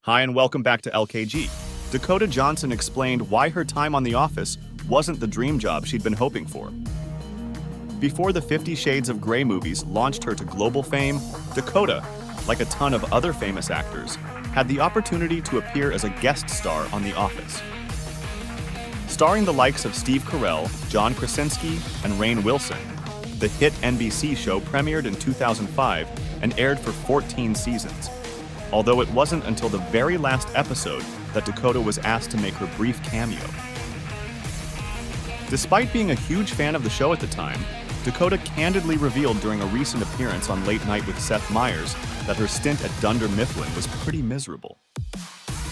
Hi and welcome back to LKG. Dakota Johnson explained why her time on The Office wasn't the dream job she'd been hoping for. Before the 50 Shades of Grey movies launched her to global fame, Dakota, like a ton of other famous actors, had the opportunity to appear as a guest star on The Office. Starring the likes of Steve Carell, John Krasinski, and Rainn Wilson, the hit NBC show premiered in 2005 and aired for 14 seasons. Although it wasn't until the very last episode that Dakota was asked to make her brief cameo. Despite being a huge fan of the show at the time, Dakota candidly revealed during a recent appearance on Late Night with Seth Meyers that her stint at Dunder Mifflin was pretty miserable.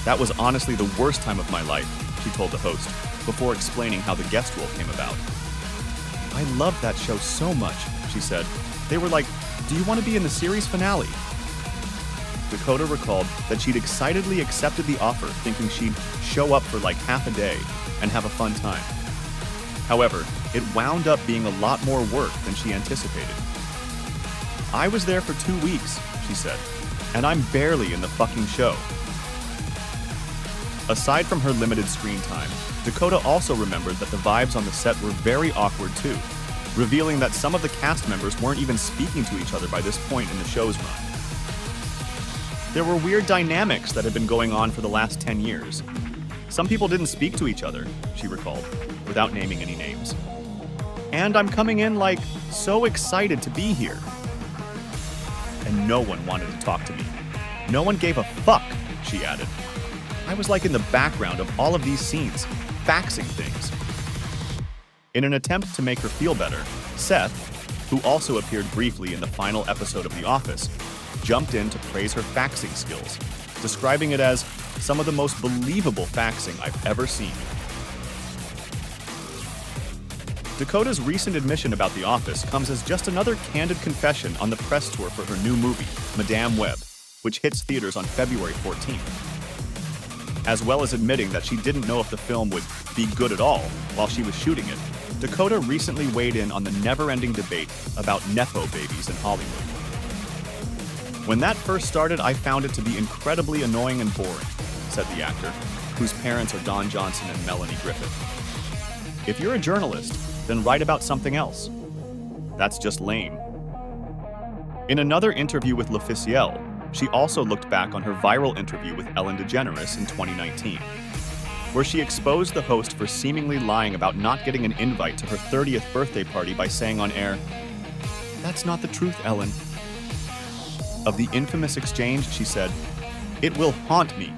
"That was honestly the worst time of my life," she told the host, before explaining how the guest role came about. "I loved that show so much," she said. "They were like, 'Do you want to be in the series finale?'" Dakota recalled that she'd excitedly accepted the offer, thinking she'd show up for like half a day and have a fun time. However, it wound up being a lot more work than she anticipated. "I was there for 2 weeks," she said, "and I'm barely in the fucking show." Aside from her limited screen time, Dakota also remembered that the vibes on the set were very awkward too, revealing that some of the cast members weren't even speaking to each other by this point in the show's run. There were weird dynamics that had been going on for the last 10 years. Some people didn't speak to each other, she recalled, without naming any names. "And I'm coming in like, so excited to be here. And no one wanted to talk to me. No one gave a fuck," she added. "I was like in the background of all of these scenes, faxing things." In an attempt to make her feel better, Seth, who also appeared briefly in the final episode of The Office, jumped in to praise her faxing skills, describing it as some of the most believable faxing I've ever seen. Dakota's recent admission about The Office comes as just another candid confession on the press tour for her new movie, Madame Web, which hits theaters on February 14th. As well as admitting that she didn't know if the film would be good at all while she was shooting it, Dakota recently weighed in on the never-ending debate about Nepo babies in Hollywood. "When that first started, I found it to be incredibly annoying and boring," said the actor, whose parents are Don Johnson and Melanie Griffith. "If you're a journalist, then write about something else. That's just lame." In another interview with L'Officiel, she also looked back on her viral interview with Ellen DeGeneres in 2019, where she exposed the host for seemingly lying about not getting an invite to her 30th birthday party by saying on air, "That's not the truth, Ellen." Of the infamous exchange, she said, "It will haunt me